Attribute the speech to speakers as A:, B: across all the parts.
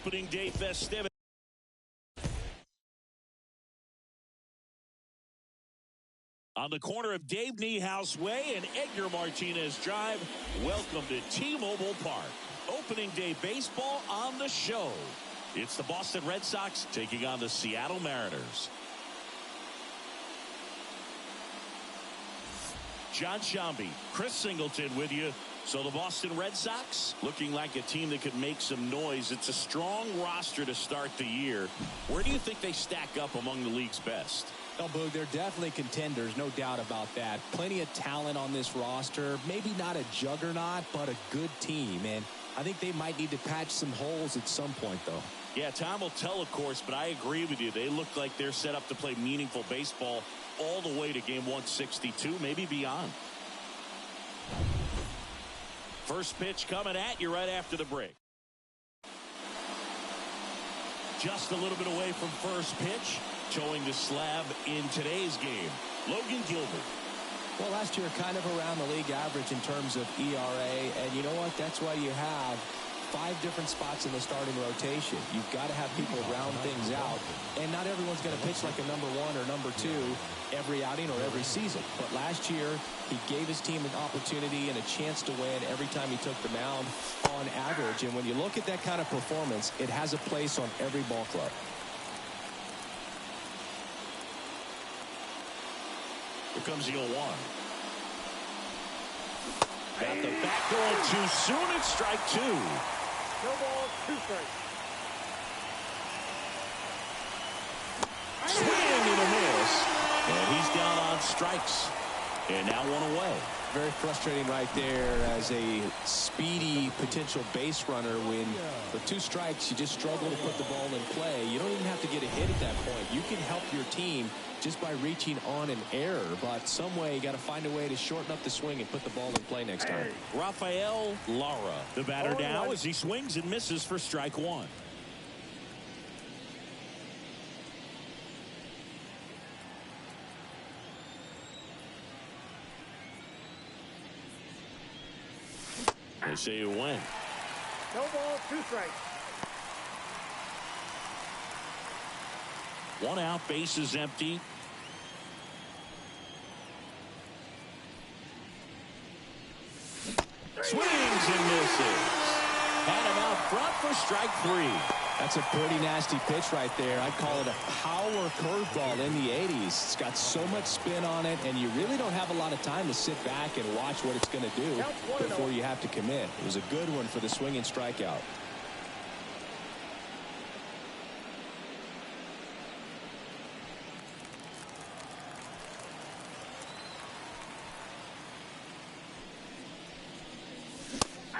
A: opening day festivities. On the corner of Dave Niehaus Way and Edgar Martinez Drive, welcome to T-Mobile Park. Opening day baseball on the show. It's the Boston Red Sox taking on the Seattle Mariners. John Shambi, Chris Singleton with you. So the Boston Red Sox looking like a team that could make some noise. It's a strong roster to start the year. Where do you think they stack up among the league's best?
B: Oh, Boog, they're definitely contenders, no doubt about that. Plenty of talent on this roster. Maybe not a juggernaut, but a good team. And I think they might need to patch some holes at some point, though.
A: Yeah, time will tell, of course, but I agree with you. They look like they're set up to play meaningful baseball all the way to game 162, maybe beyond. First pitch coming at you right after the break. Just a little bit away from first pitch. Showing the slab in today's game, Logan Gilbert.
B: Well, last year kind of around the league average in terms of ERA. And you know what? That's why you have 5 different spots in the starting rotation. You've got to have people round things out. And not everyone's going to pitch like a number 1 or number 2 every outing or every season. But last year, he gave his team an opportunity and a chance to win every time he took the mound on average. And when you look at that kind of performance, it has a place on every ball club.
A: Here comes the 0-1. Got the back going too soon. It's strike 2.
C: No ball, 2 strikes.
A: Swing and a miss. And he's down on strikes. And now 1 away.
B: Very frustrating right there as a speedy potential base runner when with 2 strikes you just struggle to put the ball in play. You don't even have to get a hit at that point. You can help your team just by reaching on an error, but some way you got to find a way to shorten up the swing and put the ball in play next time.
A: Rafael Lara, the batter now as he swings and misses for strike 1. They say you win.
C: No ball, 2 strikes.
A: 1 out, bases empty. Swings and misses. Had him out front for strike 3.
B: That's a pretty nasty pitch right there. I'd call it a power curveball in the 80s. It's got so much spin on it, and you really don't have a lot of time to sit back and watch what it's going to do before you have to commit. It was a good one for the swinging strikeout.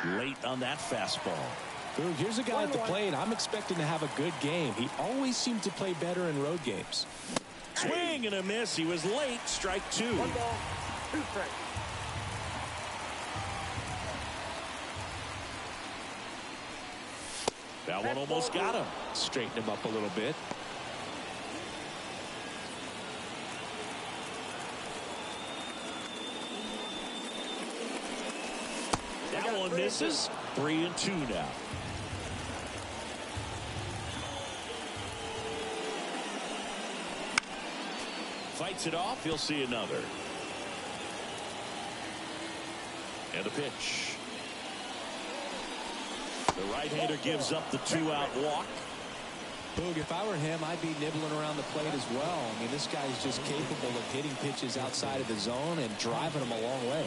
A: Late on that fastball.
B: Boog, here's a guy at the plate. I'm expecting to have a good game. He always seemed to play better in road games.
A: Swing and a miss. He was late. Strike 2.
C: 1 ball, 2 strikes.
A: That one almost got him.
B: Straighten him up a little bit.
A: That one misses. 3-2 now. Fights it off. He'll see another. And a pitch. The right-hander gives up the 2-out walk.
B: Boog, if I were him, I'd be nibbling around the plate as well. I mean, this guy's just capable of hitting pitches outside of the zone and driving them a long way.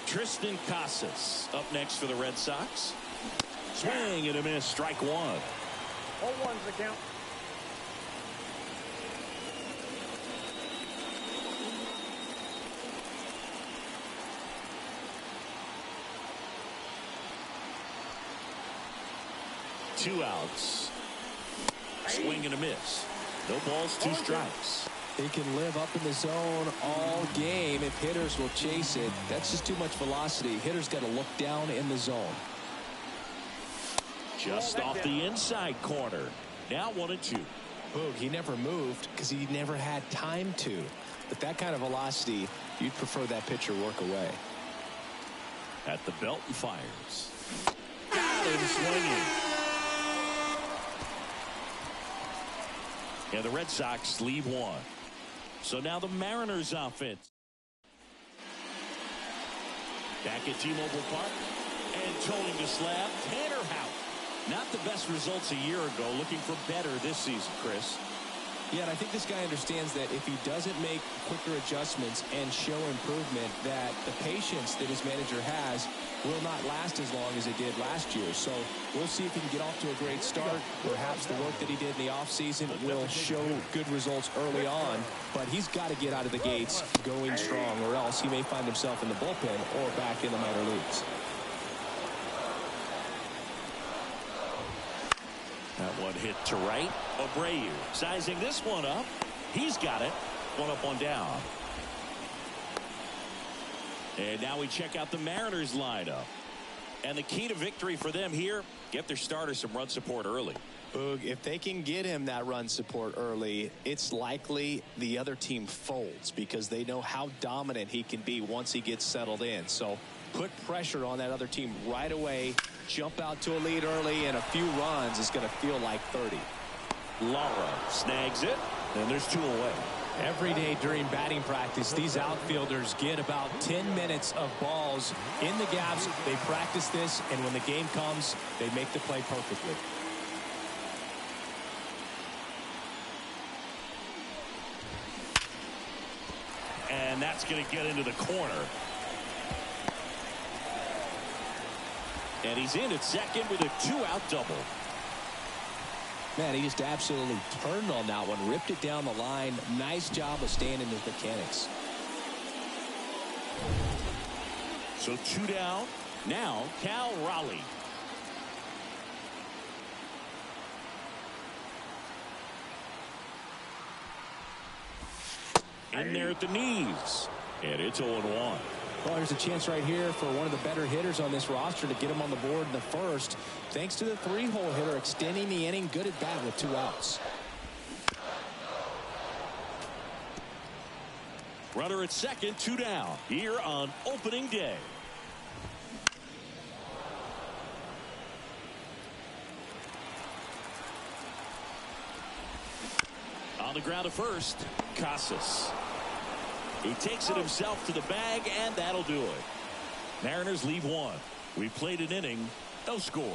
A: Tristan Casas up next for the Red Sox. Swing and a miss. Strike 1.
C: All 1's the count.
A: Two outs. Swing and a miss. No balls, 2 strikes.
B: He can live up in the zone all game if hitters will chase it. That's just too much velocity. Hitters got to look down in the zone.
A: Just off the inside corner. Now 1-2.
B: Boog, he never moved because he never had time to. With that kind of velocity, you'd prefer that pitcher work away.
A: At the belt and fires. Got him swinging. And the Red Sox leave one. So now the Mariners offense. Back at T-Mobile Park. And towing the slab, Tanner Houck. Not the best results a year ago. Looking for better this season, Chris.
B: Yeah, and I think this guy understands that if he doesn't make quicker adjustments and show improvement, that the patience that his manager has will not last as long as it did last year. So we'll see if he can get off to a great start. Perhaps the work that he did in the offseason will show good results early on, but he's got to get out of the gates going strong, or else he may find himself in the bullpen or back in the minor leagues.
A: That one hit to right. Abreu sizing this one up. He's got it. One up, one down. And now we check out the Mariners lineup. And the key to victory for them here, get their starter some run support early.
B: Boog, if they can get him that run support early, it's likely the other team folds because they know how dominant he can be once he gets settled in. So put pressure on that other team right away. Jump out to a lead early, and a few runs is going to feel like 30.
A: Lara snags it, and there's 2 away.
B: Every day during batting practice, these outfielders get about 10 minutes of balls in the gaps. They practice this, and when the game comes, they make the play perfectly.
A: And that's going to get into the corner. And he's in at second with a 2-out double.
B: Man, he just absolutely turned on that one, ripped it down the line. Nice job of staying in his mechanics.
A: So 2 down. Now Cal Raleigh. In there at the knees. And it's 0-1.
B: Well, there's a chance right here for one of the better hitters on this roster to get him on the board in the first, thanks to the 3-hole hitter extending the inning. Good at bat with 2 outs.
A: Runner at second, 2 down here on opening day. On the ground at first, Casas. He takes it himself to the bag, and that'll do it. Mariners leave one. We played an inning, no score.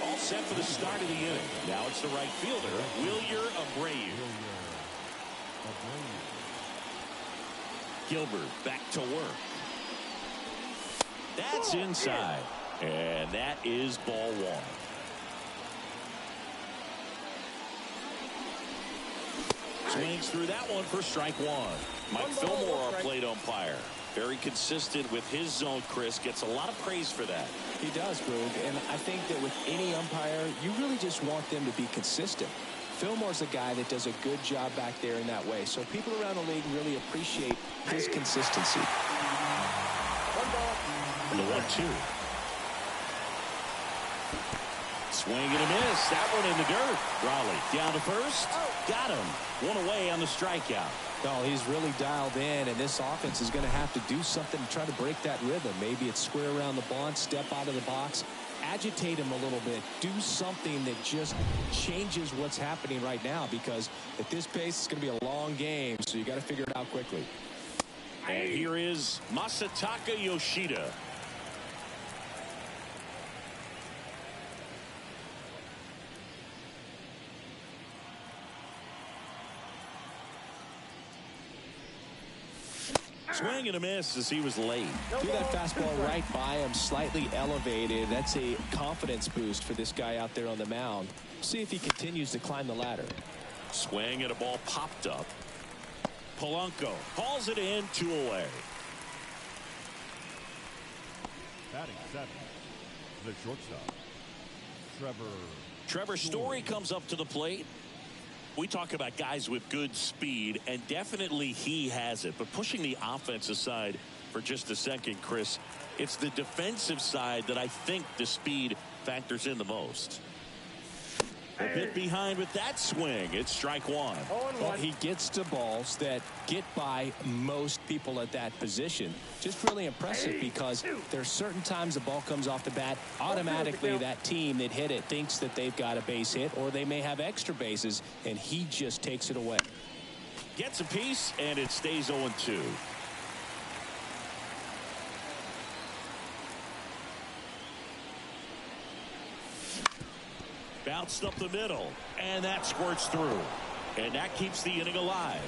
A: All set for the start of the inning. Now it's the right fielder, Wilyer Abreu. Gilbert back to work. That's inside, and that is ball 1. Swings through that one for strike 1. Mike Fillmore, our plate umpire. Very consistent with his zone, Chris. Gets a lot of praise for that.
B: He does, Boog. And I think that with any umpire, you really just want them to be consistent. Fillmore's a guy that does a good job back there in that way. So people around the league really appreciate his consistency.
A: And the 1-2. Swing and a miss. That one in the dirt. Raleigh down to first. Got him. 1 away on the strikeout.
B: No, he's really dialed in, and this offense is going to have to do something to try to break that rhythm. Maybe it's square around the bunt, step out of the box, agitate him a little bit, do something that just changes what's happening right now, because at this pace, it's going to be a long game, so you got to figure it out quickly.
A: And here is Masataka Yoshida. Swing and a miss as he was late.
B: Threw that fastball right by him, slightly elevated. That's a confidence boost for this guy out there on the mound. See if he continues to climb the ladder.
A: Swing and a ball popped up. Polanco hauls it in, 2 away.
D: Batting 7, the shortstop,
A: Trevor Story comes up to the plate. We talk about guys with good speed, and definitely he has it. But pushing the offense aside for just a second, Chris, it's the defensive side that I think the speed factors in the most. A bit behind with that swing. It's strike one.
B: Well, he gets to balls that get by most people at that position. Just really impressive because there's certain times the ball comes off the bat, automatically that team that hit it thinks that they've got a base hit or they may have extra bases, and he just takes it away.
A: Gets a piece, and it stays 0-2. Bounced up the middle, and that squirts through. And that keeps the inning alive.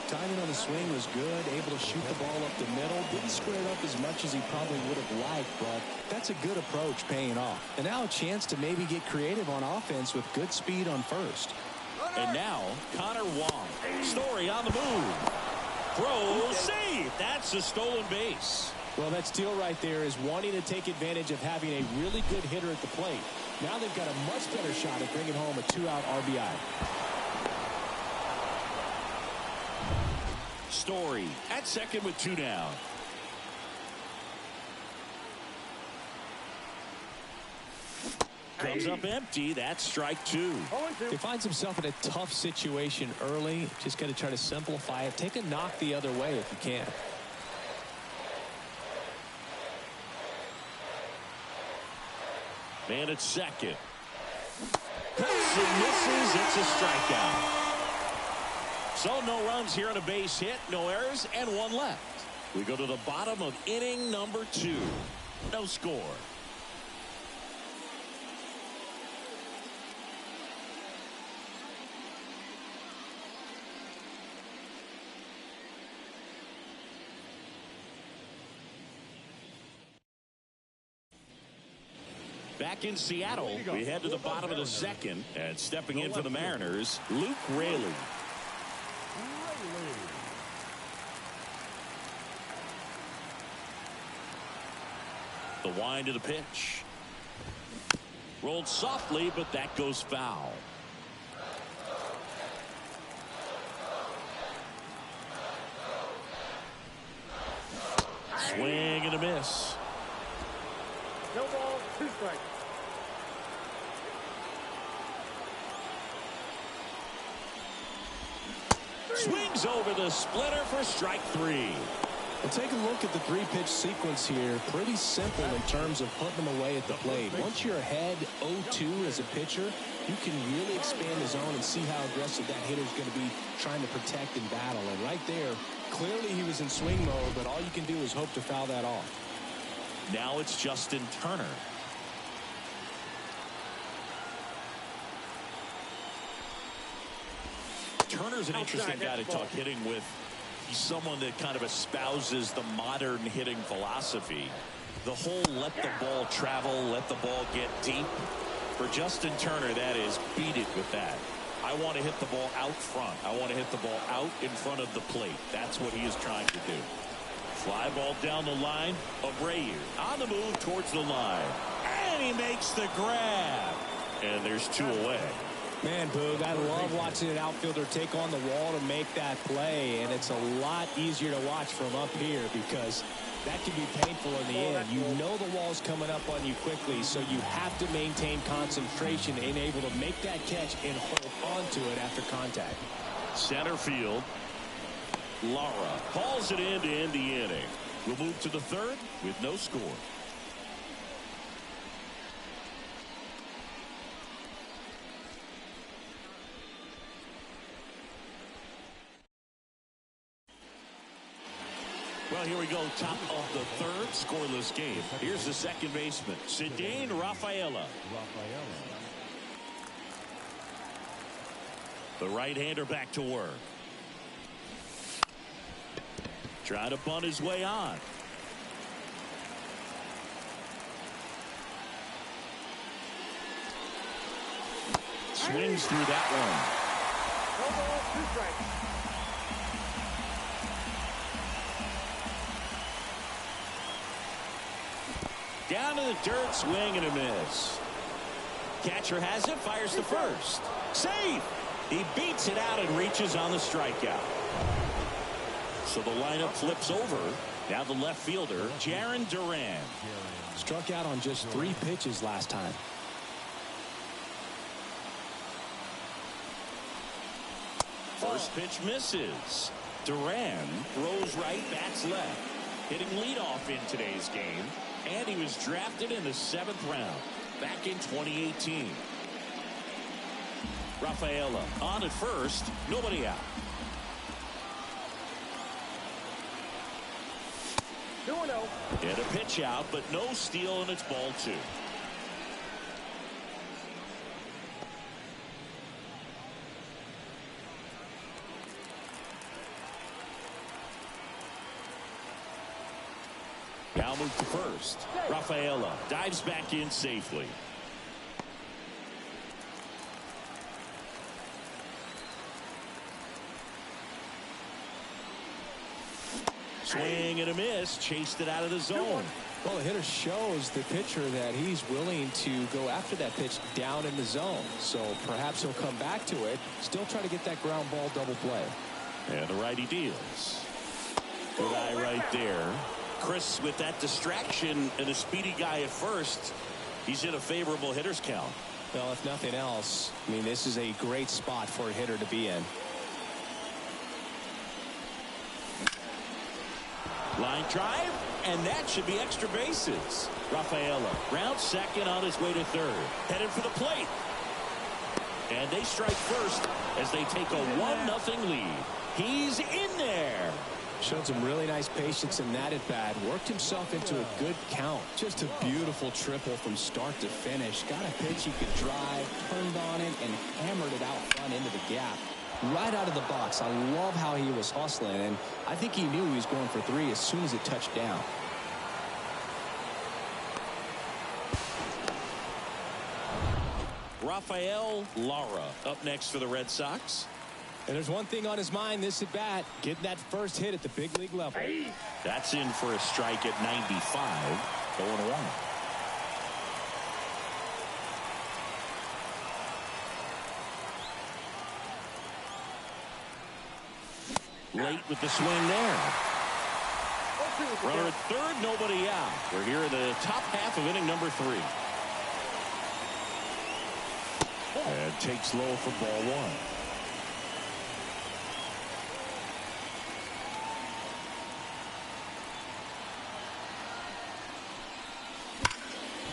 B: Timing on the swing was good, able to shoot the ball up the middle. Didn't square it up as much as he probably would have liked, but that's a good approach paying off. And now a chance to maybe get creative on offense with good speed on first.
A: And now, Connor Wong. Story on the move. Throw, save. That's a stolen base.
B: Well, that steal right there is wanting to take advantage of having a really good hitter at the plate. Now they've got a much better shot at bringing home a 2-out RBI.
A: Story at second with 2 down. Comes up empty. That's strike 2.
B: He finds himself in a tough situation early. Just got to try to simplify it. Take a knock the other way if you can.
A: Man at second. Cuts and misses. It's a strikeout. So no runs here on a base hit, no errors, and 1 left. We go to the bottom of inning number 2. No score. Back in Seattle, we head to the bottom of the second, and stepping in for the Mariners, Luke Raley. The wind of the pitch. Rolled softly, but that goes foul. Swing and a miss.
C: No ball, 2 strikes.
A: Swings over the splitter for strike 3.
B: Well, take a look at the 3-pitch sequence here. Pretty simple in terms of putting them away at the plate. Once you're ahead 0-2 as a pitcher, you can really expand the zone and see how aggressive that hitter is going to be trying to protect and battle. And right there, clearly he was in swing mode, but all you can do is hope to foul that off.
A: Now it's Justin Turner. Turner's an interesting guy to talk hitting with. He's someone that kind of espouses the modern hitting philosophy. The whole let the ball travel, let the ball get deep. For Justin Turner, that is beat it with that. I want to hit the ball out front. I want to hit the ball out in front of the plate. That's what he is trying to do. Fly ball down the line. Abreu on the move towards the line. And he makes the grab. And there's 2 away.
B: Man, Boog, I love watching an outfielder take on the wall to make that play, and it's a lot easier to watch from up here because that can be painful in the end. You know the wall's coming up on you quickly, so you have to maintain concentration and able to make that catch and hold on to it after contact.
A: Center field. Lara hauls it in to end the inning. We'll move to the 3rd with no score. Well, here we go, top of the 3rd, scoreless game. Here's the second baseman, Cedane Rafaela. The right-hander back to work. Trying to bunt his way on. Swings through that one.
C: No ball, 2 strikes.
A: Down to the dirt, swing and a miss. Catcher has it, fires to first. Safe! He beats it out and reaches on the strikeout. So the lineup flips over. Now the left fielder, Jarren Duran.
B: Struck out on just 3 pitches last time.
A: First pitch misses. Duran throws right, bats left. Hitting leadoff in today's game. And he was drafted in the 7th round back in 2018. Rafaela on at first, nobody out.
C: 2-0.
A: And a pitch out, but no steal, and it's ball 2. Now move to first. Rafaela dives back in safely. Swing and a miss. Chased it out of the zone.
B: Well, the hitter shows the pitcher that he's willing to go after that pitch down in the zone. So perhaps he'll come back to it. Still try to get that ground ball double play.
A: And the righty deals. Good eye right there. Chris, with that distraction and a speedy guy at first, he's in a favorable hitter's count.
B: Well, if nothing else, I mean, this is a great spot for a hitter to be in.
A: Line drive, and that should be extra bases. Rafaela rounds second on his way to third. Headed for the plate. And they strike first as they take a 1-0 lead. He's in there.
B: Showed some really nice patience in that at-bat. Worked himself into a good count. Just a beautiful triple from start to finish. Got a pitch he could drive, turned on it, and hammered it out front into the gap. Right out of the box. I love how he was hustling, and I think he knew he was going for 3 as soon as it touched down.
A: Rafael Lara up next for the Red Sox.
B: And there's one thing on his mind this at bat, getting that first hit at the big league level.
A: That's in for a strike at 95. 0-1. Late with the swing there. Runner at third, nobody out. We're here in the top half of inning number 3. And takes low for ball 1.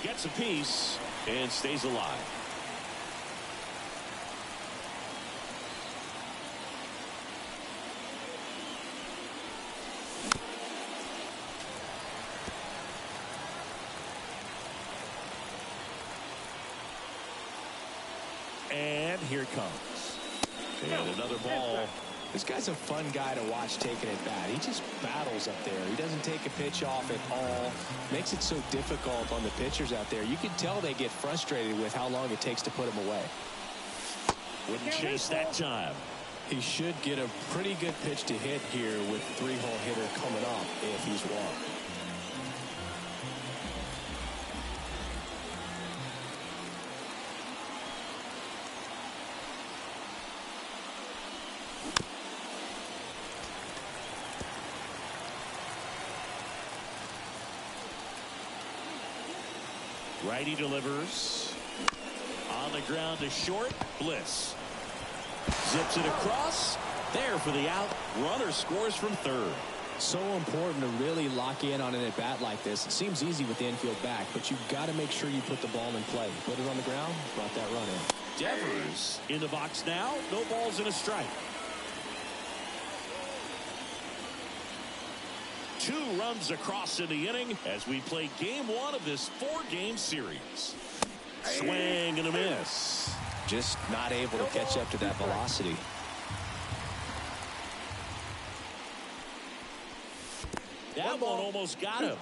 A: Gets a piece and stays alive. And here it comes. And another ball.
B: This guy's a fun guy to watch taking it bat. He just battles up there. He doesn't take a pitch off at all. Makes it so difficult on the pitchers out there. You can tell they get frustrated with how long it takes to put him away.
A: Wouldn't chase that time.
B: He should get a pretty good pitch to hit here with 3-hole hitter coming up if he's walked.
A: Righty delivers. On the ground to short. Bliss. Zips it across. There for the out. Runner scores from third.
B: So important to really lock in on an at-bat like this. It seems easy with the infield back, but you've got to make sure you put the ball in play. Put it on the ground, brought that run in.
A: Devers in the box now. No balls and a strike. 2 runs across in the inning as we play game 1 of this 4-game series. Swing and a miss.
B: Just not able to catch up to that velocity.
A: That one almost got him.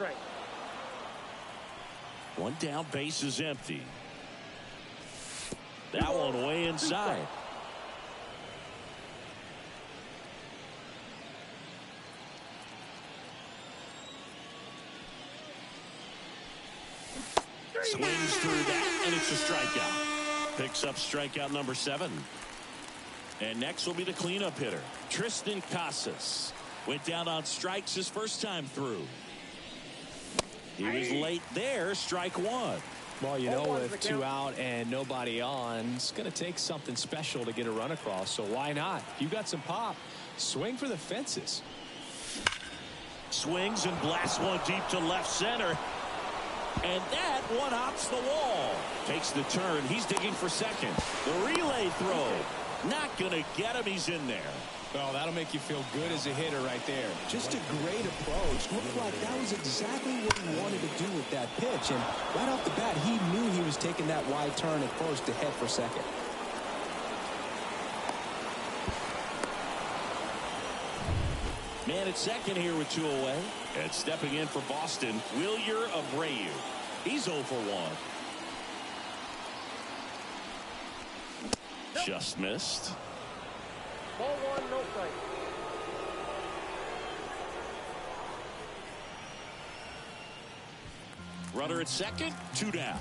A: 1 down, base is empty. That one way inside. Swings through that, and it's a strikeout. Picks up strikeout number 7. And next will be the cleanup hitter, Tristan Casas. Went down on strikes his first time through. He was late there. Strike one.
B: Well, you know, with 2 out and nobody on, it's going to take something special to get a run across. So why not? If you got some pop, swing for the fences.
A: Swings and blasts one deep to left center. And that one hops the wall. Takes the turn. He's digging for second. The relay throw. Not going to get him. He's in there.
B: Well, that'll make you feel good as a hitter right there. Just a great approach. Looked like that was exactly what he wanted to do with that pitch. And right off the bat, he knew he was taking that wide turn at first to head for second.
A: Man at second here with 2 away. And stepping in for Boston, Wilyer Abreu. He's 0 for 1. Just missed.
C: Ball one, no strike.
A: Runner at second, 2 down.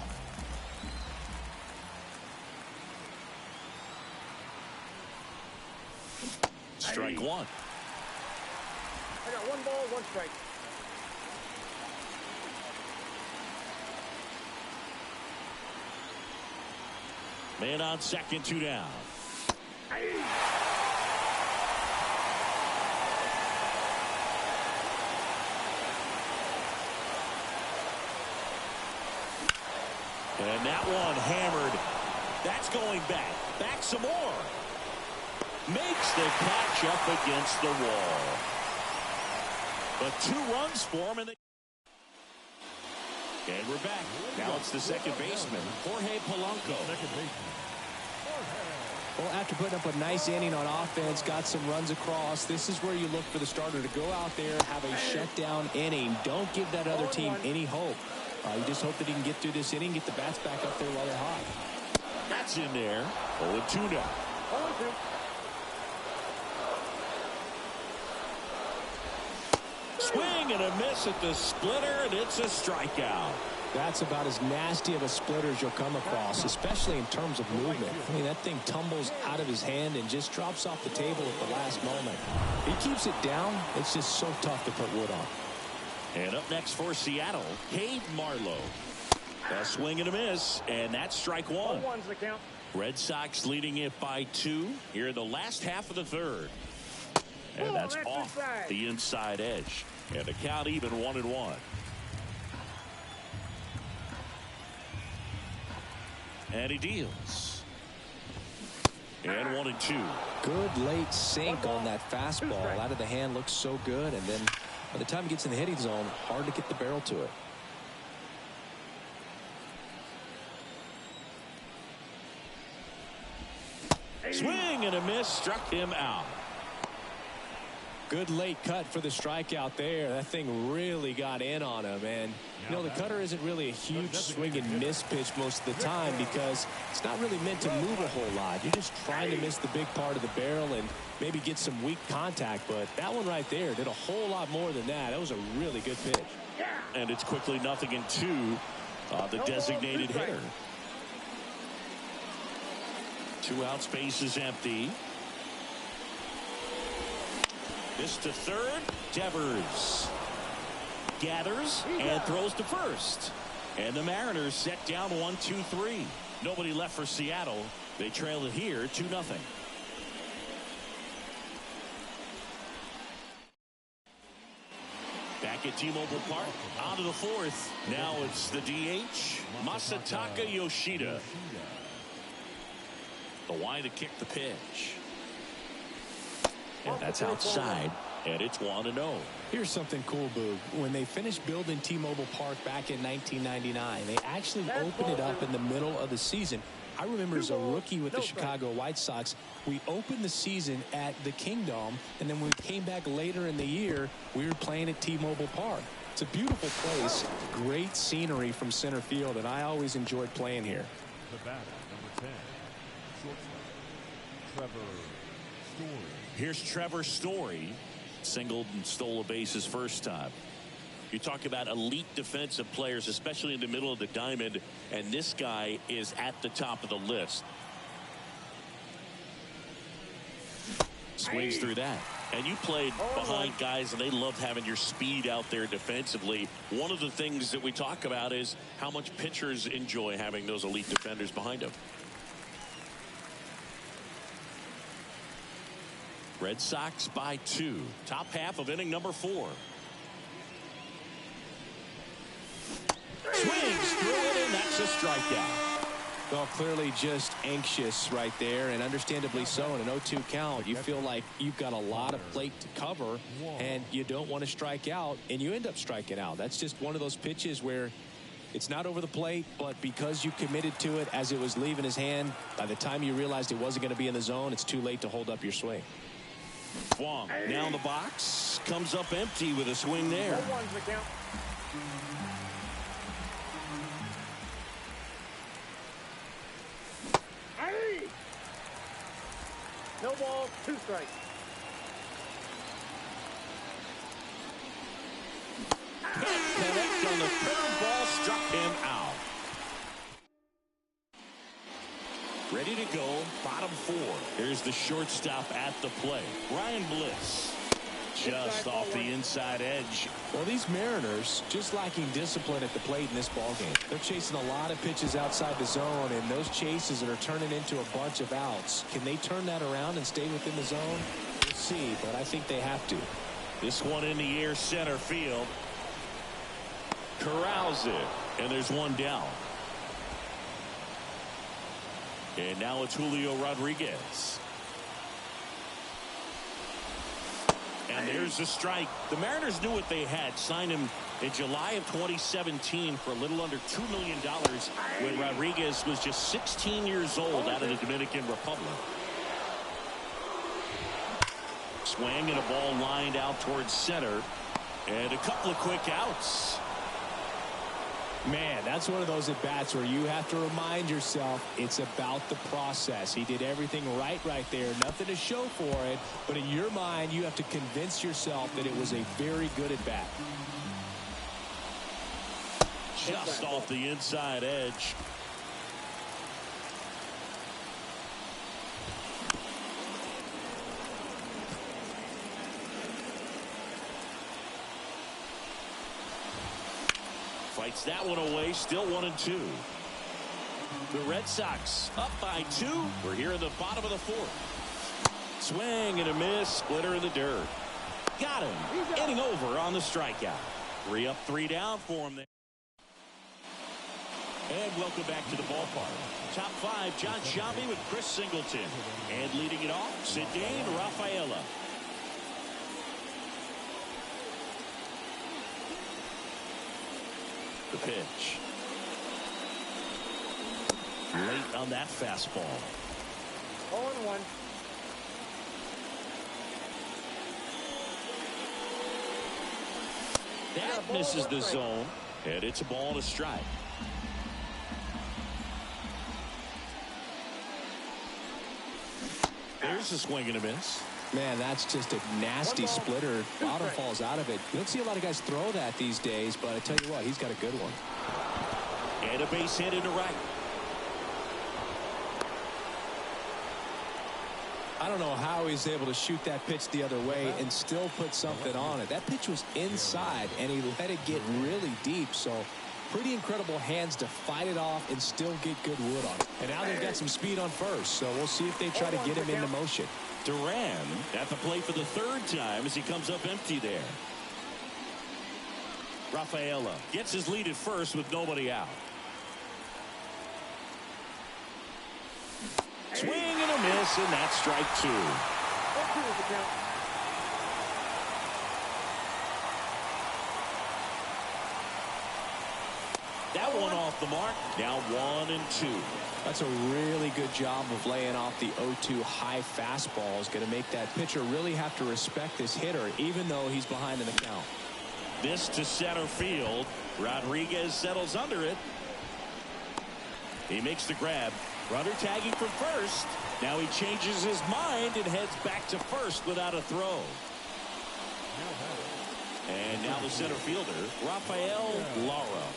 A: Strike one.
C: I got 1 ball, 1 strike.
A: Man on second, 2 down. And that one hammered. That's going back. Back some more. Makes the catch up against the wall. But 2 runs for him. And we're back. Now it's the second baseman, Jorge Polanco.
B: Well, after putting up a nice inning on offense, got some runs across, this is where you look for the starter to go out there, have a shutdown inning. Don't give that other team any hope. You just hope that he can get through this inning, get the bats back up there while they're hot.
A: That's in there. 0-2 now.
C: 0-2.
A: Swing and a miss at the splitter, and it's a strikeout.
B: That's about as nasty of a splitter as you'll come across, especially in terms of movement. I mean, that thing tumbles out of his hand and just drops off the table at the last moment. He keeps it down. It's just so tough to put wood on.
A: And up next for Seattle, Cade Marlowe. A swing and a miss, and that's strike one.
C: 1's the count.
A: Red Sox leading it by 2 here in the last half of the third. And that's off the inside edge. And the count even 1-1. And he deals. And 1-2.
B: Good late sink on that fastball. Out of the hand, looks so good. And then by the time he gets in the hitting zone, hard to get the barrel to it.
A: Swing and a miss, struck him out.
B: Good late cut for the strikeout there. That thing really got in on him. And, you know, the cutter isn't really a huge swing and miss pitch most of the time because it's not really meant to move a whole lot. You're just trying to miss the big part of the barrel and maybe get some weak contact. But that one right there did a whole lot more than that. That was a really good pitch.
A: And it's quickly 0-2. The designated hitter. 2 out, space is empty. This to third. Devers gathers and throws to first. And the Mariners set down 1-2-3. Nobody left for Seattle. They trail it here 2-0. Back at T-Mobile Park, on to the 4th. Now it's the DH, Masataka Yoshida. The wide to kick the pitch. And that's outside, and it's 1-0.
B: Here's something cool, Boog. When they finished building T-Mobile Park back in 1999, they actually opened it up in the middle of the season. I remember as a rookie with the Chicago White Sox, we opened the season at the Kingdom, and then when we came back later in the year, we were playing at T-Mobile Park. It's a beautiful place, great scenery from center field, and I always enjoyed playing here.
D: The batter, number 10, shortstop, Trevor Story.
A: Here's Trevor Story. Singled and stole a base his first time. You talk about elite defensive players, especially in the middle of the diamond, and this guy is at the top of the list. Swings through that. And you played behind guys, and they love having your speed out there defensively. One of the things that we talk about is how much pitchers enjoy having those elite defenders behind them. Red Sox by 2. Top half of inning number 4. Swings through it, and that's a strikeout.
B: Well, clearly just anxious right there, and understandably so. In an 0-2 count, you feel like you've got a lot of plate to cover, and you don't want to strike out, and you end up striking out. That's just one of those pitches where it's not over the plate, but because you committed to it as it was leaving his hand, by the time you realized it wasn't going to be in the zone, it's too late to hold up your swing.
A: Wong now in the box, comes up empty with a swing there.
C: 0-1's the count. No ball, 2 strikes.
A: Can't connect on the curveball, struck him out. Ready to go, bottom 4. Here's the shortstop at the plate, Ryan Bliss. Just off the inside edge.
B: Well, these Mariners just lacking discipline at the plate in this ballgame. They're chasing a lot of pitches outside the zone, and those chases that are turning into a bunch of outs. Can they turn that around and stay within the zone? We'll see, but I think they have to.
A: This one in the air, center field. Corrals it, and there's one down. And now it's Julio Rodriguez. And there's a strike. The Mariners knew what they had. Signed him in July of 2017 for a little under $2 million when Rodriguez was just 16 years old out of the Dominican Republic. Swing and a ball lined out towards center. And a couple of quick outs.
B: Man, that's one of those at-bats where you have to remind yourself it's about the process. He did everything right there. Nothing to show for it. But in your mind, you have to convince yourself that it was a very good at-bat.
A: Just off the inside edge. Fights that one away, still 1-2. The Red Sox up by 2. We're here in the bottom of the 4th. Swing and a miss, splitter in the dirt. Got him. Inning over on the strikeout. 3 up, 3 down for him there. And welcome back to the ballpark. Top 5, John Shambi with Chris Singleton. And leading it off, Zidane Rafaela. The pitch. Late on that fastball.
C: 0-1.
A: That misses the zone, and it's a ball and a strike. There's a swing and a miss.
B: Man, that's just a nasty splitter. Bottom falls out of it. You don't see a lot of guys throw that these days, but I tell you what, he's got a good one.
A: And a base hit into right.
B: I don't know how he's able to shoot that pitch the other way and still put something on it. That pitch was inside, and he let it get really deep. So pretty incredible hands to fight it off and still get good wood on it. And now they've got some speed on first, so we'll see if they try to get him into motion.
A: Duran at the plate for the 3rd time as he comes up empty there. Rafaela gets his lead at first with nobody out. Swing and a miss, and that's strike 2. That one off the mark. Now 1-2.
B: That's a really good job of laying off the 0-2 high fastball. Is going to make that pitcher really have to respect this hitter, even though he's behind in the count.
A: This to center field. Rodriguez settles under it. He makes the grab. Runner tagging from first. Now he changes his mind and heads back to first without a throw. And now the center fielder, Rafael Lara.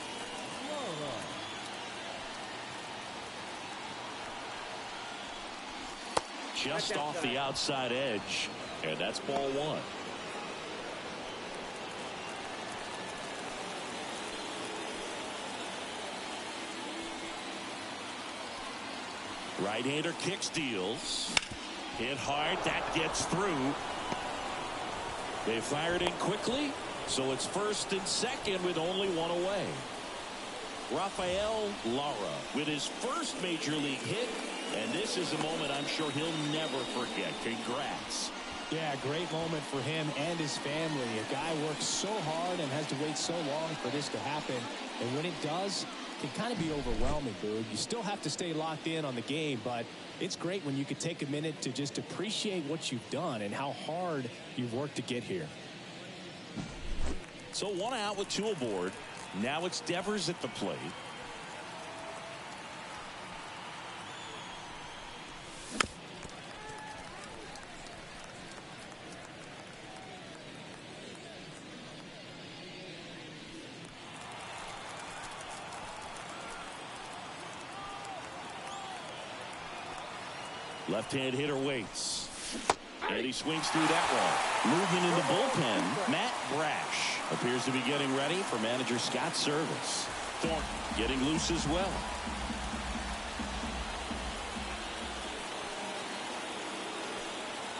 A: Just off the outside edge. And that's ball one. Right-hander kicks, deals. Hit hard. That gets through. They fired in quickly, so it's first and second with only one away. Rafael Lara with his first major league hit, and this is a moment I'm sure he'll never forget. Congrats.
B: Yeah, great moment for him and his family. A guy works so hard and has to wait so long for this to happen, and when it does, it can kind of be overwhelming, dude. You still have to stay locked in on the game, but it's great when you could take a minute to just appreciate what you've done and how hard you've worked to get here.
A: So one out with two aboard. Now it's Devers at the plate. Left-hand hitter waits. And he swings through that one. Movement in the bullpen. Matt Brash appears to be getting ready for manager Scott's service. Thornton getting loose as well.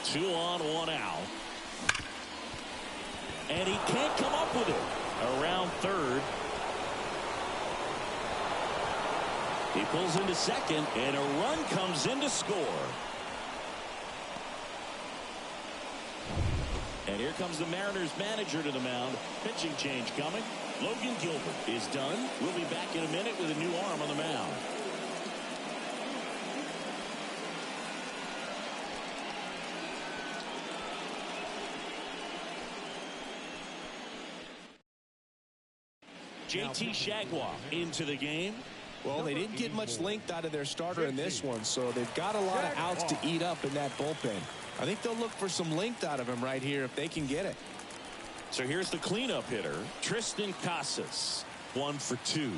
A: Two on, one out. And he can't come up with it. Around third. He pulls into second, and a run comes in to score. And here comes the Mariners manager to the mound. Pitching change coming. Logan Gilbert is done. We'll be back in a minute with a new arm on the mound. JT Shagwah into the game.
B: Well, they didn't get much length out of their starter in this one, so they've got a lot of outs to eat up in that bullpen. I think they'll look for some length out of him right here if they can get it.
A: So here's the cleanup hitter, Tristan Casas. 1 for 2.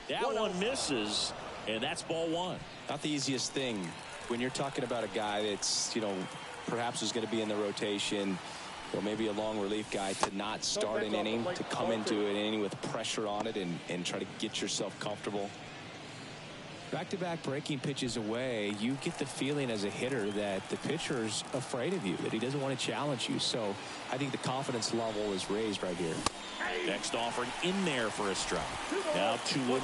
A: That one misses, and that's ball one.
B: Not the easiest thing when you're talking about a guy that's, perhaps is going to be in the rotation, or maybe a long relief guy, to not start an inning, to come into an inning with pressure on it and try to get yourself comfortable. Back-to-back breaking pitches away, you get the feeling as a hitter that the pitcher's afraid of you, that he doesn't want to challenge you. So I think the confidence level is raised right here.
A: Next offering in there for a strike. Now 2-1.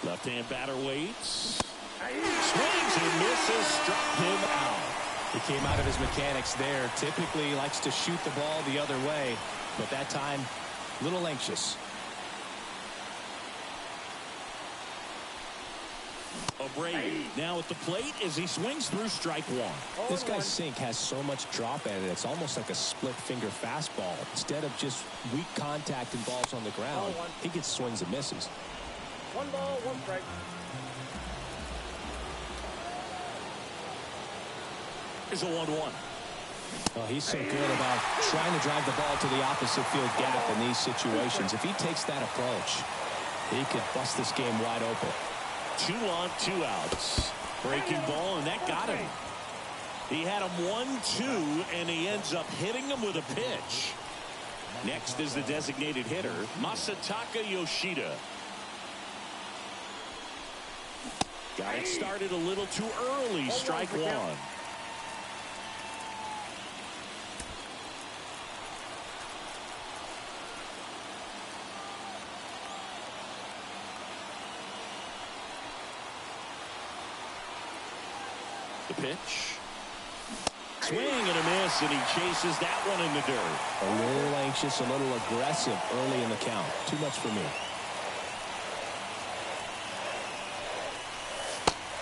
A: Left-hand batter waits. Swings and misses. Struck him out.
B: He came out of his mechanics there. Typically likes to shoot the ball the other way, but that time, a little anxious.
A: O'Brady now at the plate as he swings through strike one.
B: This guy's sink has so much drop in it. It's almost like a split finger fastball. Instead of just weak contact and balls on the ground, he gets swings and misses.
C: 1 ball, 1 strike.
A: Here's a 1-1.
B: Well, he's so good about trying to drive the ball to the opposite field gap in these situations. If he takes that approach, he could bust this game wide open.
A: 2 on, 2 outs. Breaking ball, and that got him. He had him 1-2, and he ends up hitting him with a pitch. Next is the designated hitter, Masataka Yoshida. Got it started a little too early. Strike one. The pitch. Swing and a miss, and he chases that one in the dirt.
B: A little anxious, a little aggressive early in the count. Too much for me.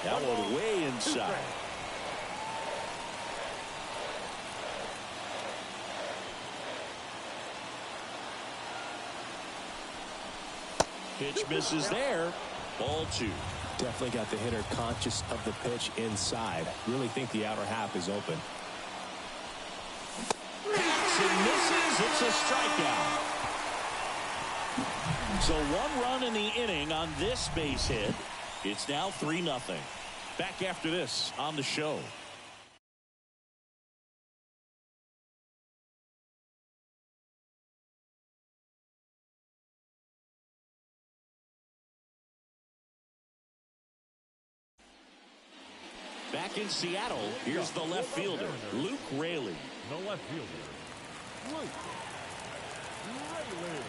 A: That one way inside. Pitch misses there. Ball 2.
B: Definitely got the hitter conscious of the pitch inside. Really think the outer half is open.
A: Bats and misses. It's a strikeout. So 1 run in the inning on this base hit. It's now 3-0. Back after this on the show. Back in Seattle, here's the left fielder, Luke Raley.
D: The left fielder, Luke Raley.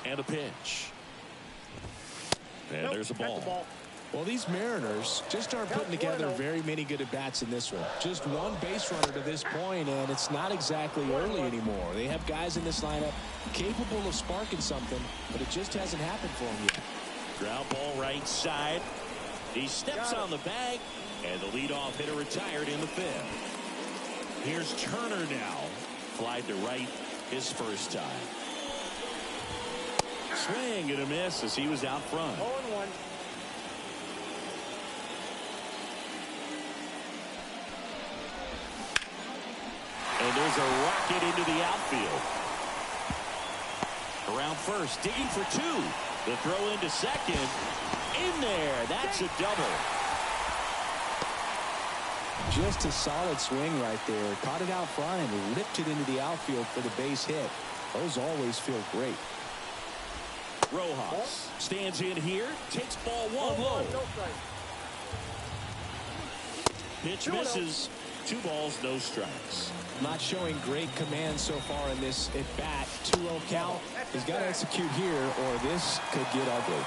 A: And a pitch. And there's a ball.
B: Well, these Mariners just aren't putting together very many good at-bats in this one. Just one base runner to this point, and it's not exactly early anymore. They have guys in this lineup capable of sparking something, but it just hasn't happened for them yet.
A: Ground ball right side. He steps on the bag, and the leadoff hitter retired in the 5th. Here's Turner now. Flied to right his first time. Swing and a miss as he was out front.
C: 0-1.
A: And there's a rocket into the outfield. Around first, digging for 2. The throw into second. In there. That's a double.
B: Just a solid swing right there. Caught it out front and ripped it into the outfield for the base hit. Those always feel great.
A: Rojas stands in here. Takes ball 1 low. Pitch misses. 2 balls, no strikes.
B: Not showing great command so far in this at-bat. 2-0 count. He's got to execute here or this could get ugly.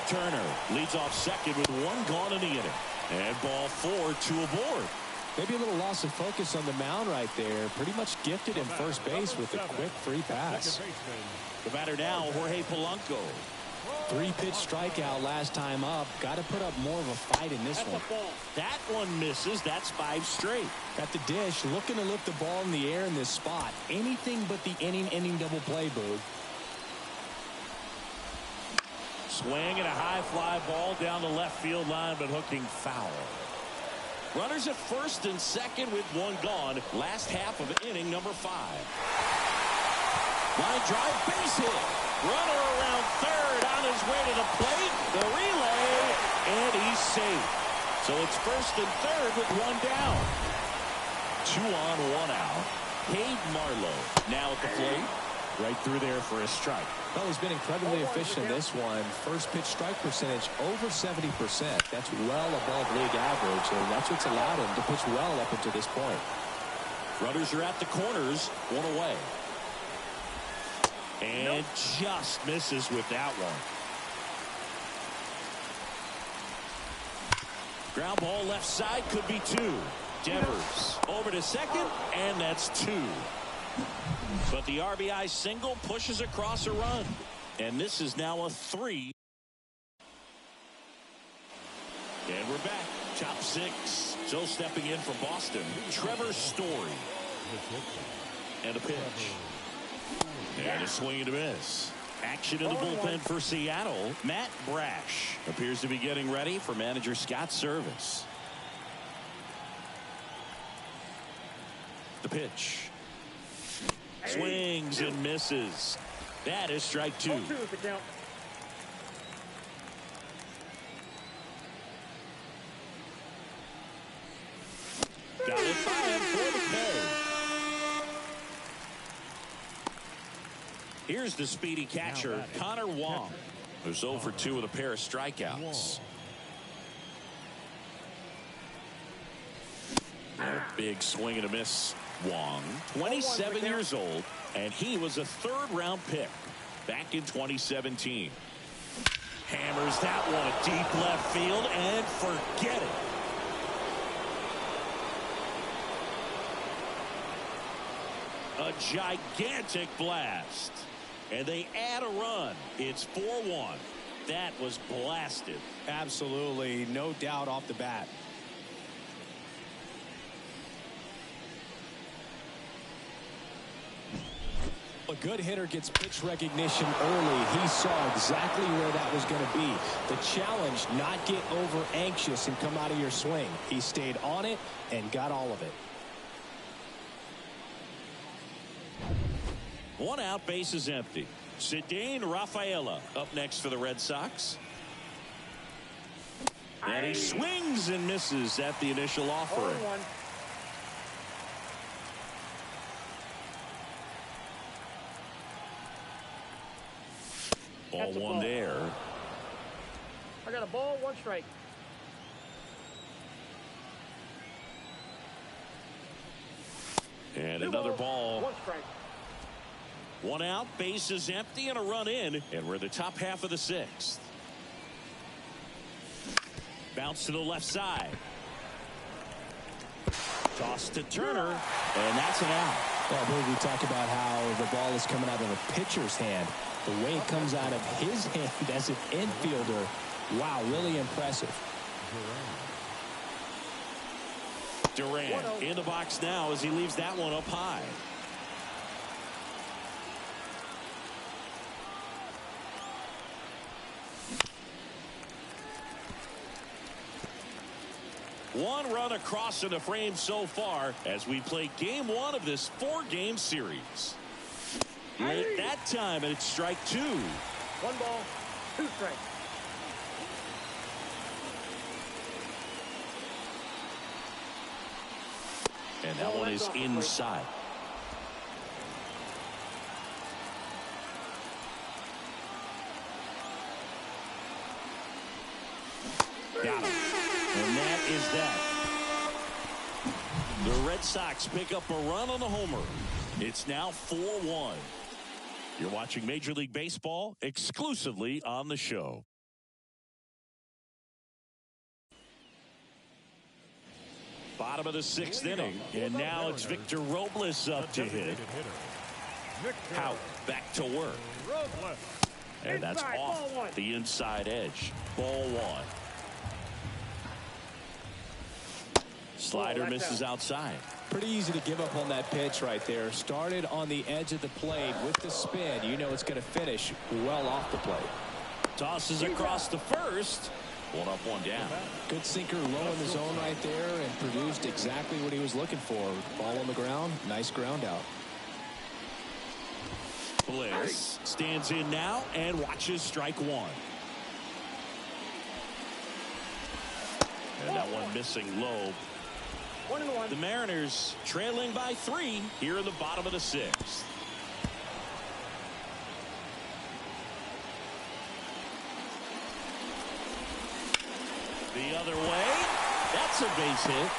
A: Turner leads off second with 1 gone in the inning. And ball 4, 2 aboard.
B: Maybe a little loss of focus on the mound right there. Pretty much gifted in first base with a quick free pass.
A: The batter now, Jorge Polanco.
B: 3-pitch strikeout last time up. Got to put up more of a fight in this one.
A: That one misses. That's 5 straight.
B: At the dish, looking to lift the ball in the air in this spot. Anything but the inning double play, Boog.
A: Swing and a high fly ball down the left field line, but hooking foul. Runners at first and second with 1 gone. Last half of inning number 5. Line drive, base hit. Runner around third on his way to the plate. The relay, and he's safe. So it's first and third with 1 down. 2 on, 1 out. Cade Marlowe now at the plate. Right through there for a strike.
B: Well, he's been incredibly efficient in this one. First pitch strike percentage over 70%. That's well above league average, and that's what's allowed him to pitch well up until this point.
A: Runners are at the corners, 1 away. And just misses with that one. Ground ball left side, could be 2. Devers over to second, and that's 2. But the RBI single pushes across a run. And this is now a 3. And we're back. Top 6. So stepping in for Boston, Trevor Story. And a pitch. And a swing and a miss. Action in the bullpen for Seattle. Matt Brash appears to be getting ready for manager Scott's service. The pitch. Swings and misses. That is strike 2.
C: Got
A: it by him for the pay. Here's the speedy catcher, Connor Wong, who's 0 for 2 with a pair of strikeouts. Big swing and a miss. Wong, 27 years old, and he was a 3rd-round pick back in 2017. Hammers that one deep left field and forget it. A gigantic blast. And they add a run. It's 4-1. that was blasted.
B: Absolutely, no doubt off the bat. A good hitter gets pitch recognition early. He saw exactly where that was going to be. The challenge, not get over anxious and come out of your swing. He stayed on it and got all of it.
A: One out, base is empty. Cedane Rafaela up next for the Red Sox. And he swings and misses at the initial offering. Ball one there.
C: I got a ball, 1 strike.
A: And another ball.
C: 1 strike.
A: 1 out, base is empty, and a run in, and we're in the top half of the 6th. Bounce to the left side. Toss to Turner, and that's an out.
B: Well, I believe we talk about how the ball is coming out of a pitcher's hand. The way it comes out of his hand as an infielder, wow, really impressive.
A: Durant in the box now as he leaves that one up high. One run across in the frame so far as we play game 1 of this 4-game series. Late that time, and it's strike 2.
C: 1 ball, 2 strikes.
A: And that one is inside. Got him. And that is that. The Red Sox pick up a run on the homer. It's now 4-1. You're watching Major League Baseball exclusively on the show. Bottom of the 6th inning, and now it's Victor Robles up to hit. Hout back to work. And that's off the inside edge. Ball 1. Slider misses outside.
B: Pretty easy to give up on that pitch right there. Started on the edge of the plate with the spin. You know it's going to finish well off the plate.
A: Tosses across the first. 1 up, 1 down.
B: Good sinker low in the zone right there and produced exactly what he was looking for. Ball on the ground. Nice ground out.
A: Bliss stands in now and watches strike 1. And that one missing low.
C: 1-1.
A: The Mariners trailing by 3 here in the bottom of the 6th. The other way. That's a base hit.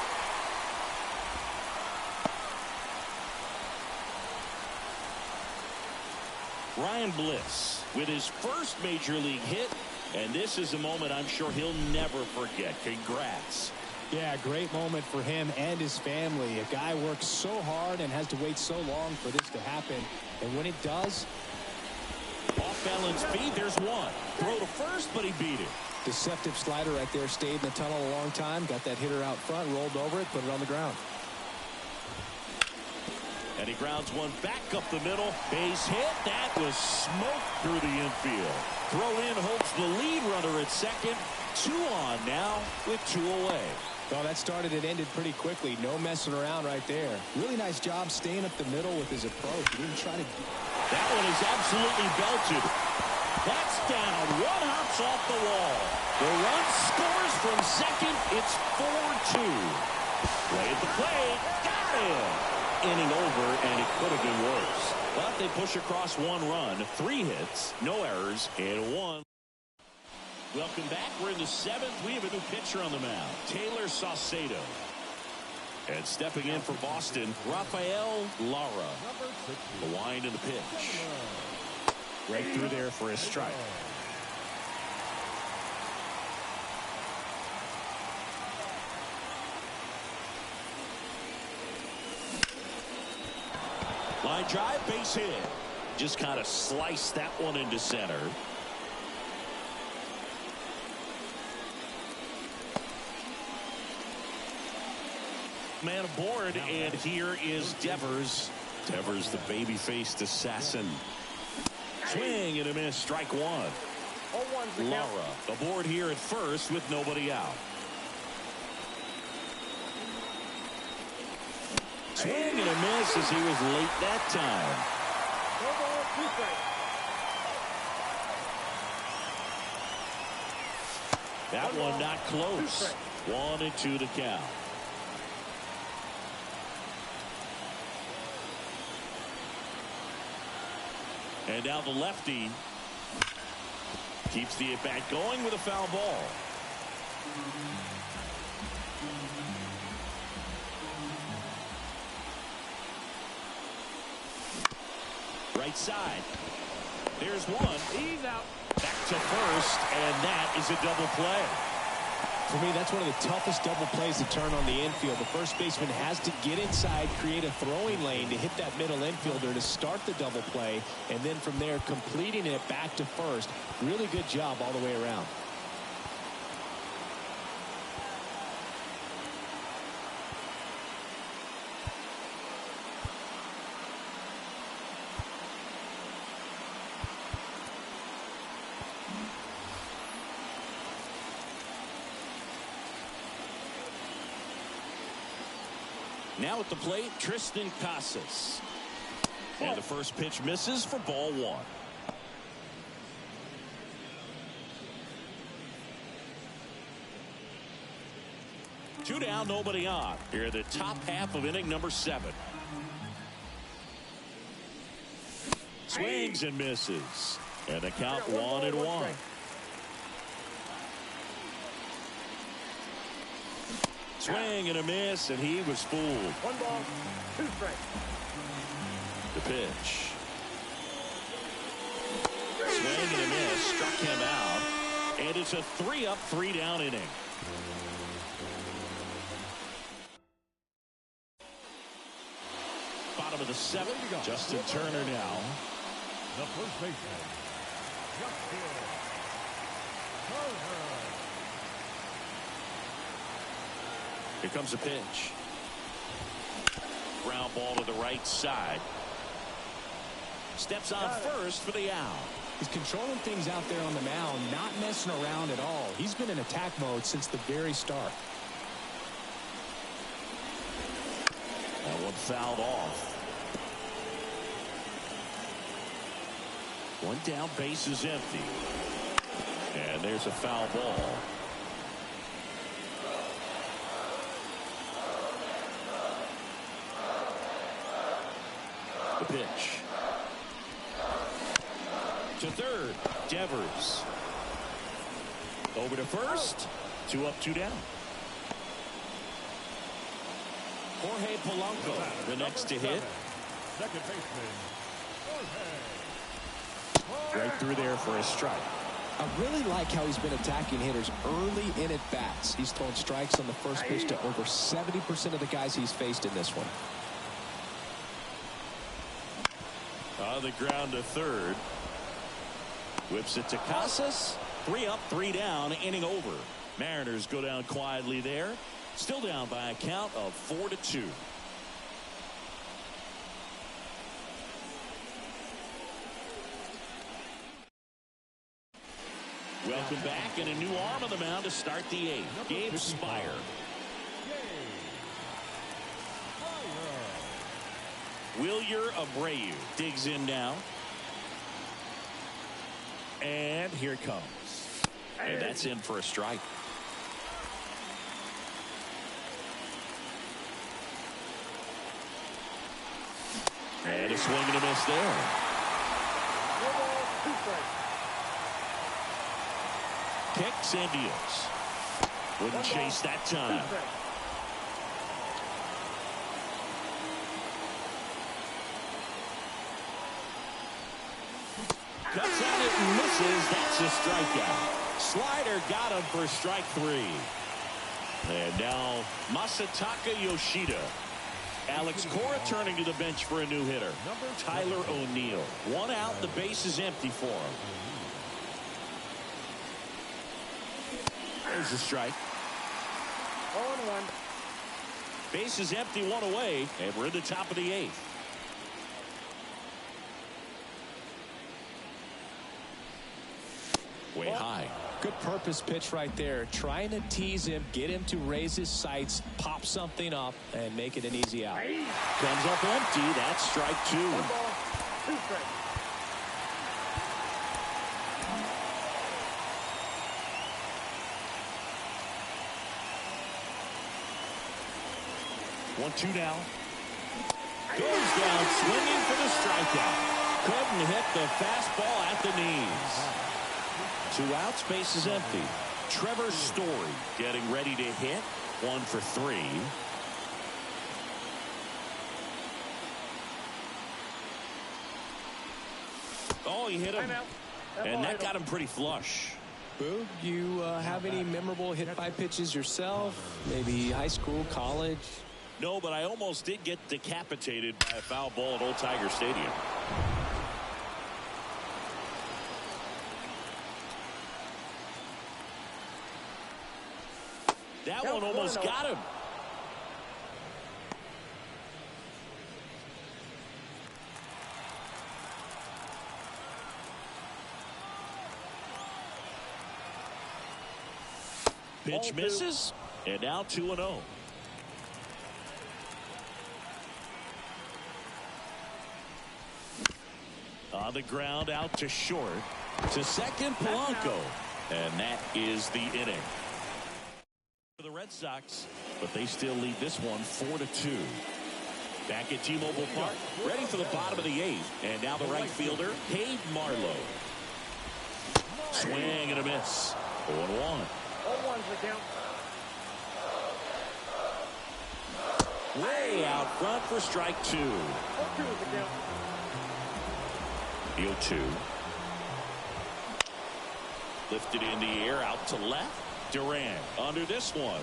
A: Ryan Bliss with his first major league hit, and this is a moment I'm sure he'll never forget. Congrats.
B: Yeah, great moment for him and his family. A guy works so hard and has to wait so long for this to happen. And when it does,
A: off balance feed, there's one. Throw to first, but he beat it.
B: Deceptive slider right there. Stayed in the tunnel a long time. Got that hitter out front, rolled over it, put it on the ground.
A: And he grounds one back up the middle. Base hit. That was smoked through the infield. Throw in holds the lead runner at second. 2 on now with 2 away.
B: Well, that started and ended pretty quickly. No messing around right there. Really nice job staying up the middle with his approach. He didn't try to.
A: That one is absolutely belted. That's down. 1 hops off the wall. The run scores from second. It's 4-2. Play at the plate. Got him. Inning over, and it could have been worse. But they push across 1 run, 3 hits, no errors, and 1. Welcome back. We're in the 7th. We have a new pitcher on the mound, Taylor Saucedo. And stepping in for Boston, Rafael Lara. The wind and the pitch. Right through there for a strike. Line drive, base hit. Just kind of sliced that one into center. Fourth man aboard, and here is Devers. Devers, the baby-faced assassin. Swing and a miss, strike one. Lara aboard here at first with nobody out. Swing and a miss as he was late that time. That one not close. 1-2 to count. And now the lefty keeps the at-bat going with a foul ball. Right side. There's one.
C: He's out.
A: Back to first, and that is a double play.
B: For me, that's one of the toughest double plays to turn on the infield. The first baseman has to get inside, create a throwing lane to hit that middle infielder to start the double play, and then from there completing it back to first. Really good job all the way around.
A: Now at the plate, Tristan Casas. And the first pitch misses for ball one. Two down, nobody on. Here at the top half of inning number 7. Swings and misses. And the count 1-1. Swing and a miss, and he was fooled.
C: 1 ball, 2 strikes.
A: The pitch. Swing and a miss, struck him out. And it's a 3-up, 3-down inning. Bottom of the 7th, Justin Turner now.
D: The first baseman, Justin Turner.
A: Here comes a pitch. Ground ball to the right side. Steps on first for the out.
B: He's controlling things out there on the mound, not messing around at all. He's been in attack mode since the very start.
A: That one fouled off. One down, base is empty. And there's a foul ball. The pitch. To third, Devers. Over to first. 2 up, 2 down. Jorge Polanco, the next to hit.
D: Second baseman, Jorge.
B: Right through there for a strike. I really like how he's been attacking hitters early in at bats. He's thrown strikes on the first pitch to over 70% of the guys he's faced in this one.
A: On the ground to third. Whips it to Casas. 3 up, 3 down, inning over. Mariners go down quietly there. Still down by a count of 4-2. Welcome back, and a new arm on the mound to start the 8th. Gabe Spire. Wilyer Abreu digs in now. And here it comes. And that's in for a strike. And a swing and a miss there.
C: 4 balls, 2 strikes.
A: Kicks and deals. Wouldn't chase that time. Cuts at it and misses. That's a strikeout. Slider got him for strike 3. And now Masataka Yoshida. Alex Cora turning to the bench for a new hitter. Tyler O'Neill. 1 out. The base is empty for him. There's a strike.
C: 0-1.
A: Base is empty, one away, and we're in the top of the 8th. Way high.
B: Good purpose pitch right there. Trying to tease him, get him to raise his sights, pop something up, and make it an easy out.
A: Comes up empty. That's strike 2.
C: 1 ball, 2 strikes.
A: 1-2 now. Goes down swinging for the strikeout. Couldn't hit the fastball at the knees. 2 outs, base is empty. Trevor Story getting ready to hit. 1 for 3. Oh, he hit him. And that got him pretty flush.
B: Boog, you have any memorable hit by pitches yourself? Maybe high school, college?
A: No, but I almost did get decapitated by a foul ball at Old Tiger Stadium. That one almost got him. Pitch misses, and now 2-0. On the ground, out to short. To second, Polanco. And that is the inning. For the Red Sox, but they still lead this one 4-2. Back at T-Mobile Park, ready for the bottom of the 8th. And now the right fielder, Cade Marlowe. Swing and a miss. 0-1.
C: 0-1's the count.
A: Way out front for strike 2.
C: 0-2 is the count.
A: 0-2. Lifted in the air, out to left. Durant under this one.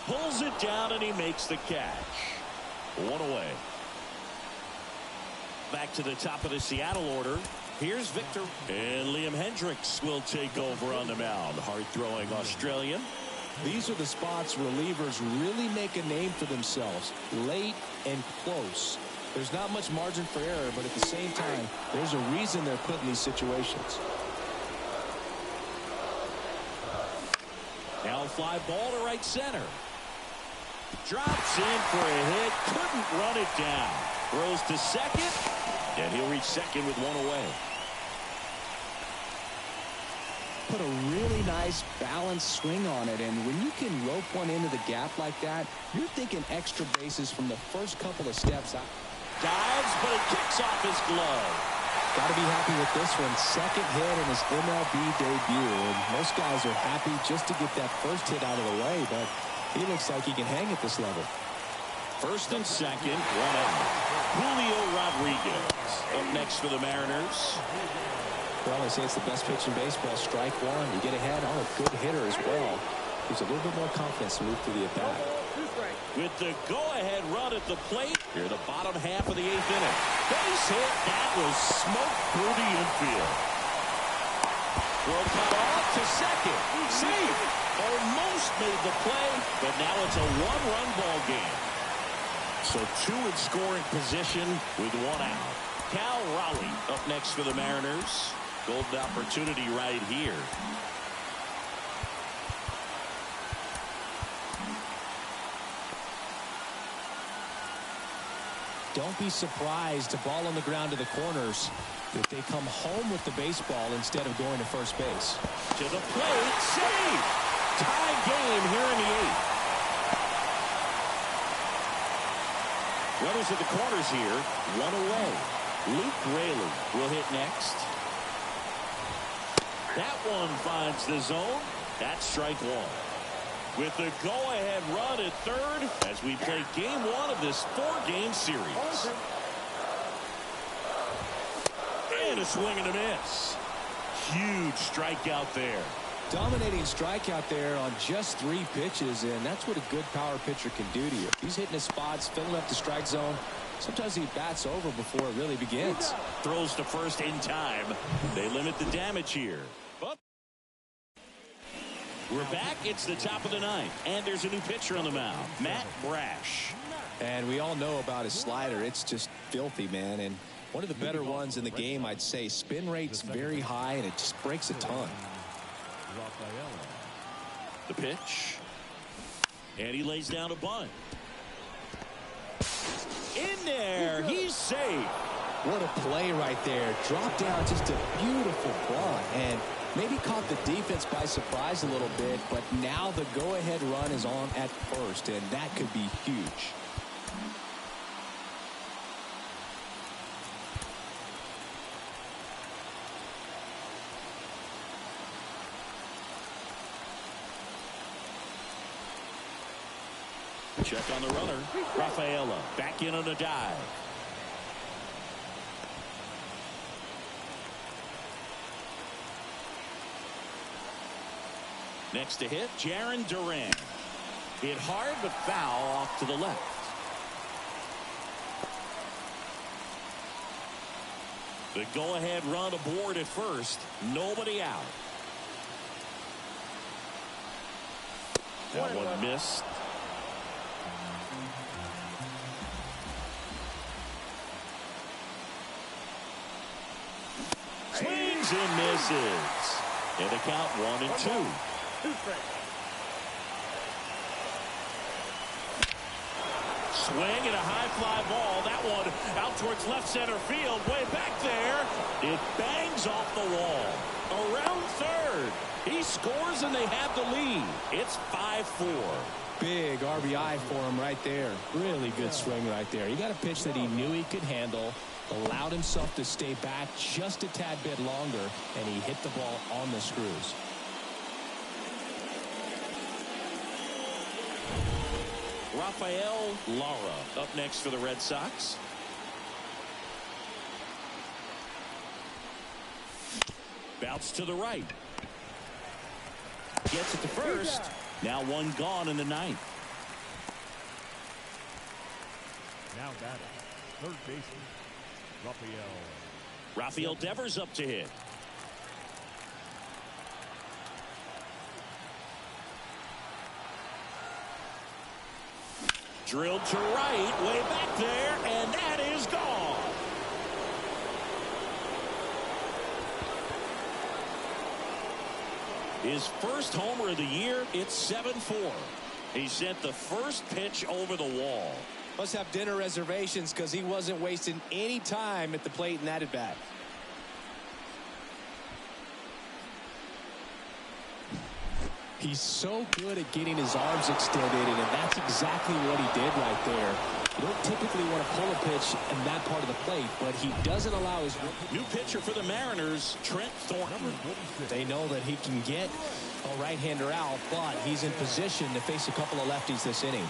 A: Pulls it down and he makes the catch. 1 away. Back to the top of the Seattle order. Here's Victor. And Liam Hendricks will take over on the mound. Hard-throwing Australian.
B: These are the spots relievers really make a name for themselves. Late and close. There's not much margin for error, but at the same time, there's a reason they're put in these situations.
A: Now a fly ball to right center. Drops in for a hit. Couldn't run it down. Throws to second. And he'll reach second with 1 away.
B: Put a really nice balanced swing on it, and when you can rope one into the gap like that, you're thinking extra bases from the first couple of steps out.
A: Dives, but it kicks off his glove.
B: Got to be happy with this one. Second hit in his MLB debut, and most guys are happy just to get that first hit out of the way, but he looks like he can hang at this level.
A: First and second, 1 out. Julio Rodriguez up next for the Mariners.
B: Well, they say it's the best pitch in baseball. Strike 1. You get ahead on a good hitter as well. Gives a little bit more confidence to move through the at-bat.
A: With the go-ahead run at the plate, here the bottom half of the 8th inning. Base hit. That was smoked through the infield. Throw cut off to second. Safe. Almost made the play, but now it's a 1-run ball game. So 2 in scoring position with 1 out. Cal Raleigh up next for the Mariners. Golden opportunity right here.
B: Don't be surprised, a ball on the ground to the corners, if they come home with the baseball instead of going to first base.
A: To the plate, save! Tie game here in the 8th. Runners at the corners here, 1 away. Luke Raley will hit next. That one finds the zone. That's strike 1. With the go-ahead run at third as we play game 1 of this 4-game series. And a swing and a miss. Huge strikeout there.
B: Dominating strikeout there on just 3 pitches, and that's what a good power pitcher can do to you. He's hitting his spots, filling up the strike zone. Sometimes he bats over before it really begins.
A: Throws to first in time. They limit the damage here. But We're back. It's the top of the ninth, and there's a new pitcher on the mound, Matt Brash.
B: And we all know about his slider. It's just filthy, man. And one of the better ones in the game, I'd say. Spin rate's very high, and it just breaks a ton.
A: The pitch. And he lays down a bunt. In there. He's safe.
B: What a play right there. Drop down, just a beautiful bunt. And maybe caught the defense by surprise a little bit, but now the go-ahead run is on at first, and that could be huge.
A: Check on the runner. Rafaela back in on a dive. Next to hit, Jarren Duran. Hit hard but foul off to the left. The go-ahead run aboard at first. Nobody out. That one missed. Swings and misses. And the count 1-2. Swing and a high fly ball. That one out towards left center field. Way back there. It bangs off the wall. Around third. He scores and they have the lead. It's 5-4.
B: Big RBI for him right there. Really good swing right there. He got a pitch that he knew he could handle. Allowed himself to stay back just a tad bit longer, and he hit the ball on the screws.
A: Rafael Lara up next for the Red Sox. Bounce to the right. Gets it to first. Now one gone in the ninth.
D: Now batting, third baseman,
A: Rafael Devers up to hit. Drilled to right, way back there, and that is gone. His first homer of the year. It's 7-4. He sent the first pitch over the wall.
B: Must have dinner reservations because he wasn't wasting any time at the plate in that at bat. He's so good at getting his arms extended, and that's exactly what he did right there. You don't typically want to pull a pitch in that part of the plate, but he doesn't allow his...
A: New pitcher for the Mariners, Trent Thornton.
B: They know that he can get a right-hander out, but he's in position to face a couple of lefties this inning.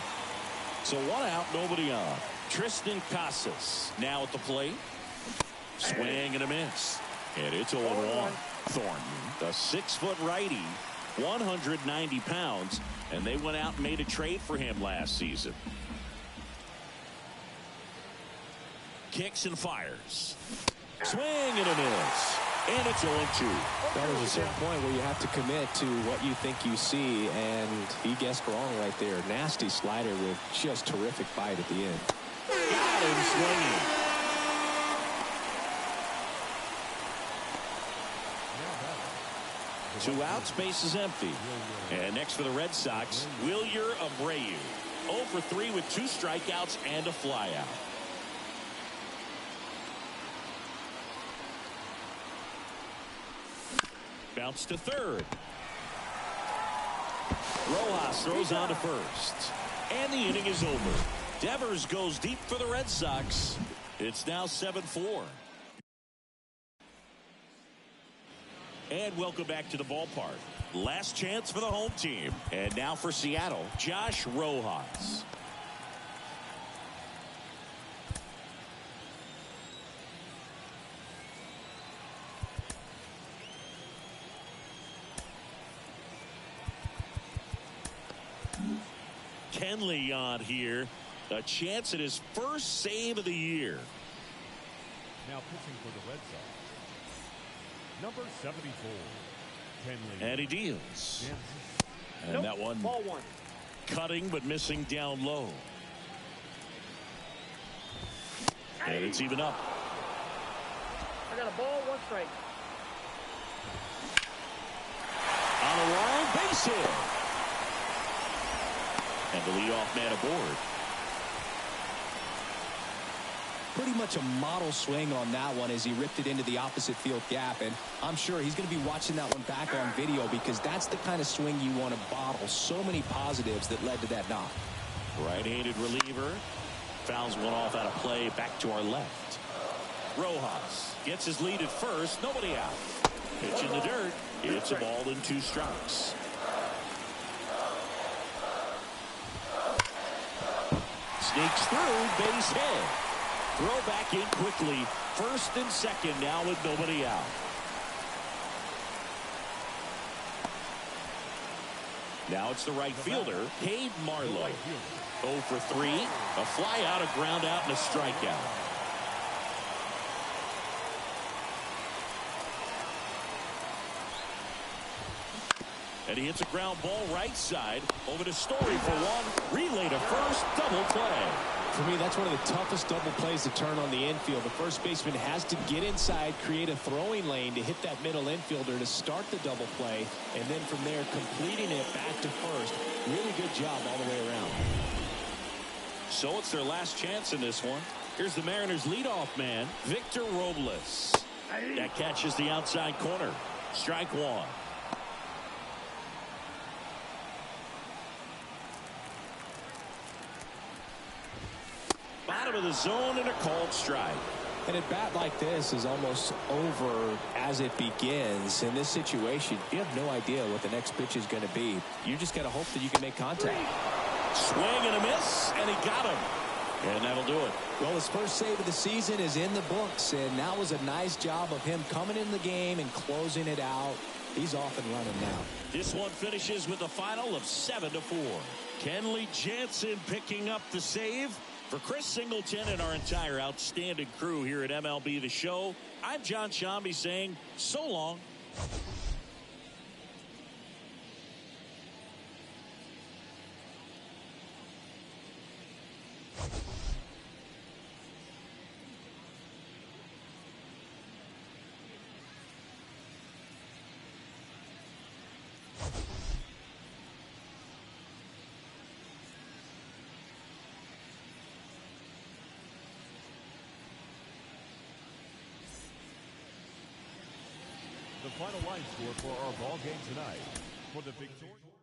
A: So one out, nobody on. Tristan Casas now at the plate. Swing and a miss. And it's 0-1. Thornton, a 6-foot righty, 190 pounds, and they went out and made a trade for him last season. Kicks and fires. Swing and a miss. And it's 0-2.
B: That was a certain point where you have to commit to what you think you see, and he guessed wrong right there. Nasty slider with just terrific bite at the end.
A: Got him swinging. Two outs, base is empty. And next for the Red Sox, Wilyer Abreu. 0 for 3 with 2 strikeouts and a flyout. Bounce to third. Rojas throws on to first. And the inning is over. Devers goes deep for the Red Sox. It's now 7-4. And welcome back to the ballpark. Last chance for the home team. And now for Seattle, Josh Rojas. Kenley on here. A chance at his first save of the year.
D: Now pitching for the Red Sox, number 74, Kenley.
A: And he deals. And that one
C: Ball one.
A: cutting but missing down low. And it's even up.
C: I got a ball, one strike.
A: On a line, base hit. And the leadoff man aboard.
B: Pretty much a model swing on that one as he ripped it into the opposite field gap. And I'm sure he's going to be watching that one back on video because that's the kind of swing you want to bottle. So many positives that led to that knock.
A: Right-handed reliever. Fouls one off out of play back to our left. Rojas gets his lead at first. Nobody out. Pitch in the dirt. It's a ball and 2 strikes. Sneaks through, base hit. Throw back in quickly. First and second now with nobody out. Now it's the right fielder, Cade Marlowe. 0 for 3. A fly out, a ground out, and a strikeout. And he hits a ground ball right side. Over to Story for one. Relay to first. Double play.
B: For me, that's one of the toughest double plays to turn on the infield. The first baseman has to get inside, create a throwing lane to hit that middle infielder to start the double play, and then from there completing it back to first. Really good job all the way around.
A: So it's their last chance in this one. Here's the Mariners' leadoff man, Victor Robles. That catches the outside corner. Strike one. Bottom of the zone and a called strike.
B: And a bat like this is almost over as it begins. In this situation, you have no idea what the next pitch is going to be. You just got to hope that you can make contact.
A: Swing and a miss, and he got him. And that'll do it.
B: Well, his first save of the season is in the books, and that was a nice job of him coming in the game and closing it out. He's off and running now.
A: This one finishes with a final of 7-4. Kenley Jansen picking up the save. For Chris Singleton and our entire outstanding crew here at MLB The Show, I'm John Shambi saying so long.
D: The final line score for our ball game tonight. For the victorious